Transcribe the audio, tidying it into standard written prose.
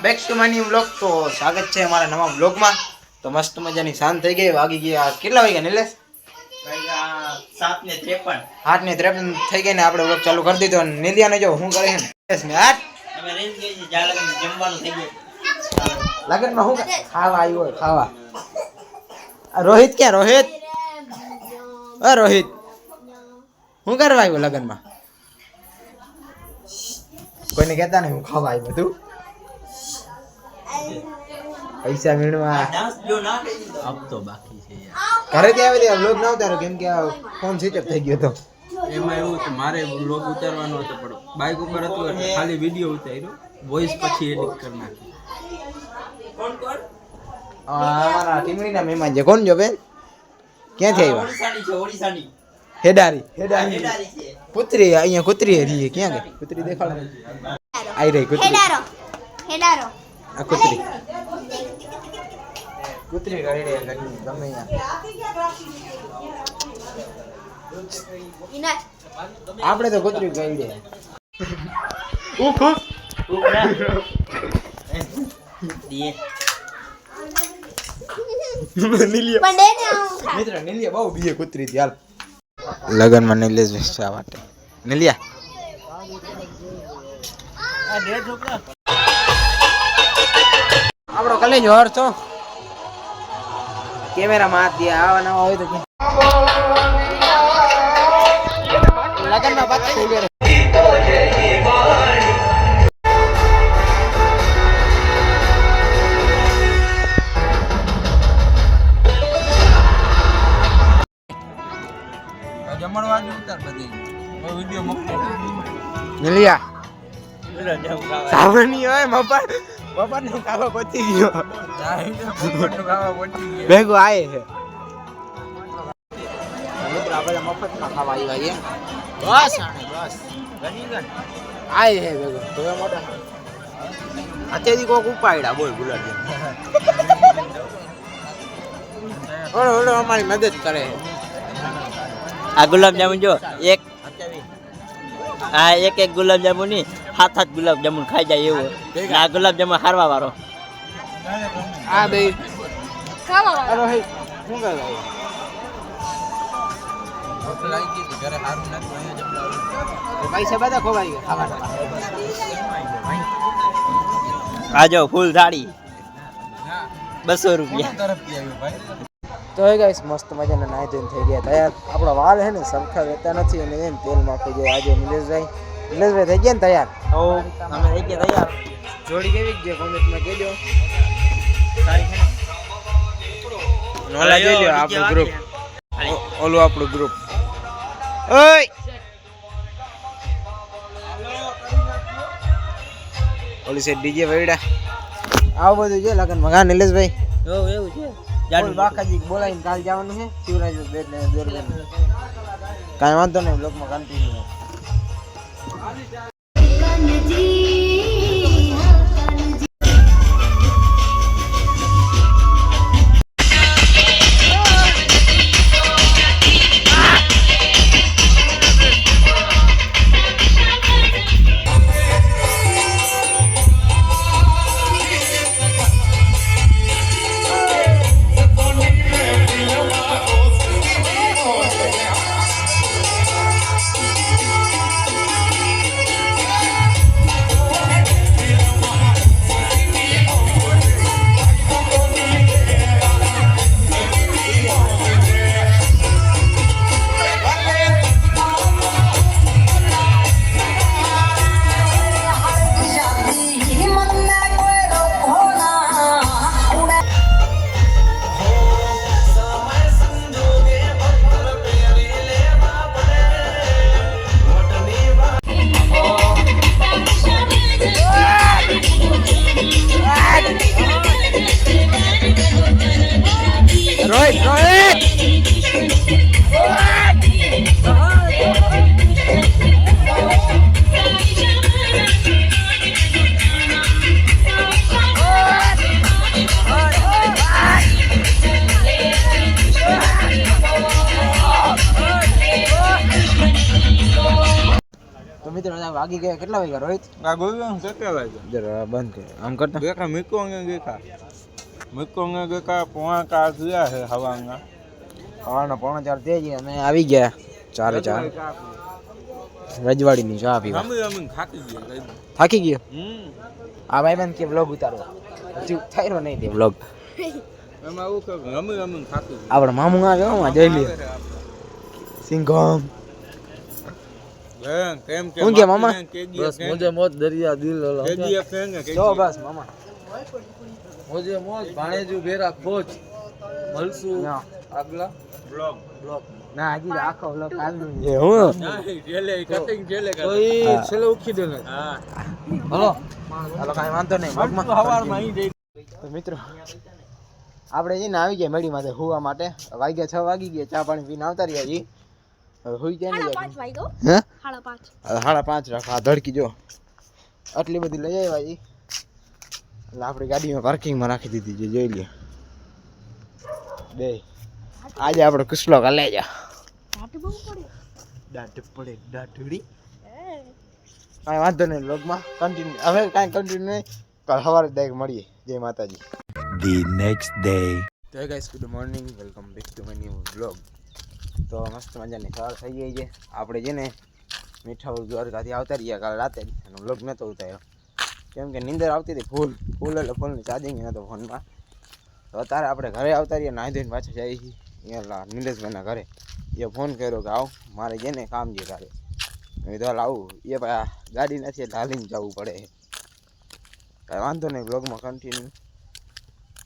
Back to my new vlog. તો સ્વાગત છે અમારા નવા વ્લોગમાં. તો મસ્ત મજાની શાંત થઈ ગઈ. વાગી ગયા કેટલા વાગ્યા નિલેશ? 7:53. 8:53 થઈ ગઈ ને આપણે વ્લોગ ચાલુ કરી દીધો. નિલિયાને જો શું કરે છે ને અમે રેલ ગઈ છે જાળા જમવાનું થઈ ગયું. લગનમાં શું ખાવા આવ્યો હોય ખાવા. રોહિત ક્યાં? રોહિત રોહિત શું કરવા આવ્યો લગનમાં? કોઈને કહેતા નહીં હું ખાવા આવ્યો તું. પૈસા વીણવા ડાન્સ જો ના કરી દીધો અબ તો બાકી છે યાર. ઘરેથી આવે ત્યાં વ્લોગ ના ઉતારો કેમ કે ફોન સ્વિચ ઓફ થઈ ગયો હતો. એમાં એવું કે મારે વ્લોગ ઉતારવાનો હતો પણ બાઇક ઉપર હતું એટલે ખાલી વિડીયો ઉતાર્યો, વોઇસ પછી એડિટ કરી નાખી. કોણ અમારા ટીમડીના મહેમાન છે. કોણ જો બેન? ક્યાંથી આવ્યા? ઓડિશાની છે ઓડિશાની. હેડારી હેડારી છે. કૂતરી અહીંયા કૂતરી રહી. ક્યાં ગઈ કૂતરી? દેખાડ. આઈ રહી કૂતરી. હેડારો આ કૂતરી કૂતરી રહી રહી ગમે અહીંયા. આપણે તો કૂતરી કહી દે. દીએ મિત્ર નિલિયા બહુ બીજે કૂતરી હતી. હાલ લગનમાં નિલેશ વેચવા માટે નિલિયા આ દે છોકરા આપણો કલેજ હોર છો કેમેરામાં હાથ દે. આવા નવા હોય તો લગનમાં પાછું ઉભે રહે. જમણવાર ઉતાર બધી વિડીયો મોકલો. નિલિયા બોલો જાવ ખાવા. સાવરની હોય મફત નું ખાવા પતી ગયો. પહોંચી ભેગો આયે છે મિત્ર. આપણે મફતમાં ખાવા આવ્યા છીએ. બસ બસ આયે છે ભેગો. તો મોટા અત્યારથી કોક ઉપાડ્યા બોલ ગુલાબ ઓલો ઓલો અમારી મદદ કરે. આ ગુલાબ જામુન જો એક આ એક ગુલાબ જામુન ની 7 ગુલાબ જામુન ખાઈ જાય એવું. આ ગુલાબ જામુન હારવા વાળો. આ બે અરે હે શું કરે? ઘરે સારું નથી જમવાનું. પૈસા બધા ખોવાઈ ગયા ખાવાના. આ જો ફૂલ થાળી 200 રૂપિયા. તરફથી આવ્યો ભાઈ. તો હે ગાઈસ મસ્ત મજાના નાઈ ધોઈને થઈ ગયા તૈયાર. આપણા વાળ હે ને સરખા રહેતા નથી અને એમ તેલ નાખી જાય. આજે નિલેશભાઈ થઈ ગયા ને તૈયાર. તો અમે થઈ ગયા તૈયાર. જોડી કેવી છે કોમેન્ટમાં કહેજો. સારી છે ને? નોલા જોઈ લો આપણું ગ્રુપ. ઓલું આપણું ગ્રુપ. ઓય ઓલી છે ડીજે વૈડા. આવું બધું છે લગનમાં કા નિલેશભાઈ? એવું છે. બોલ બાકાજી બોલાવીને કાલ જવાનું છે શિવરાજ બેટ ને દોરબેન. કાંઈ વાંધો નહીં બ્લોગમાં કન્ટિન્યુ. વાગી ગયા કેટલા વાગ્યા રોહિત? આ ગોવિંદ કેટલા વાગે જરા બંધ કર આમ કરતા દેખા મિકો ને દેખા પોણા કા થયા છે હવાના સવારના 3:45 થઈ ગયા અમે આવી ગયા 4:04 રજવાડીની ચા પીવા. અમે ખાકી ગયા થાકી ગયો આ ભાઈબંધ કે વ્લોગ ઉતારો હજી ઉતાર્યો નહીં તે વ્લોગ. એમાં આવું કે અમે ખાકી ગયા આપણા મામું આવ્યો માં જોઈ લે સિંઘમ કેમ હું કે મામા બસ મોજે મોજ દરિયા દિલ કેજીએફ ફેંગે જો બસ મામા મોજે મોજ ભાણેજુ ભેરા ખોજ મળશું આગલા બ્લોગ ના હજી આખો વ્લોગ કાલનું છે હું જેલે કટિંગ જેલે તો ઈ છેલ્લે ઉખી દે ને. હા હલો હાલો કાંઈ વાંધો નહીં વ્લોગમાં હવારમાં અહીં જઈ તો મિત્રો આપણે જઈને આવી ગયા મેડી માટે હુવા માટે વાગ્યા 6 વાગી ગયા ચા પાણી પીને આવતા રહ્યા જી હવે હુઈ જાય ને હે 5:30 રાખ આ ધડકી જો આટલી બધી લઈ આવ્યા જી એટલે આપણી ગાડીમાં પાર્કિંગમાં રાખી દીધી છે જોઈ લે બે આજે આપણે કુસલો કાલે જા દાટ પડે દાટડી કાંઈ વાંધો નહીં વ્લોગમાં કન્ટિન્યુ હવે કાંઈ કન્ટિન્યુ નહીં કાલ સવારે ડાયરેક્ટ મળીએ જય માતાજી. The next day. તો guys good morning welcome back to my new vlog. તો મસ્ત મજાની સવાર થઈ ગઈ છે આપણે છે ને મીઠાપુર દ્વારકાથી આવતા રહ્યા કાલે રાતે એનો વ્લોગ નહોતો ઉતાર્યો કેમ કે નીંદર આવતી હતી ફૂલ એટલે ફૂલની ચાર્જિંગ નહોતો ફોનમાં. તો અત્યારે આપણે ઘરે આવતા રહ્યા નાહી ધોઈને પાછા જઈએ છીએ અહીંયા નિલેશભાઈના ઘરે. એ ફોન કર્યો કે આવ મારે છે ને કામ છે તારે મેં કીધું આવું એ ભાઈ ગાડી નથી એટલે હાલીને જવું પડે. કાંઈ વાંધો નહીં વ્લોગમાં કન્ટિન્યુ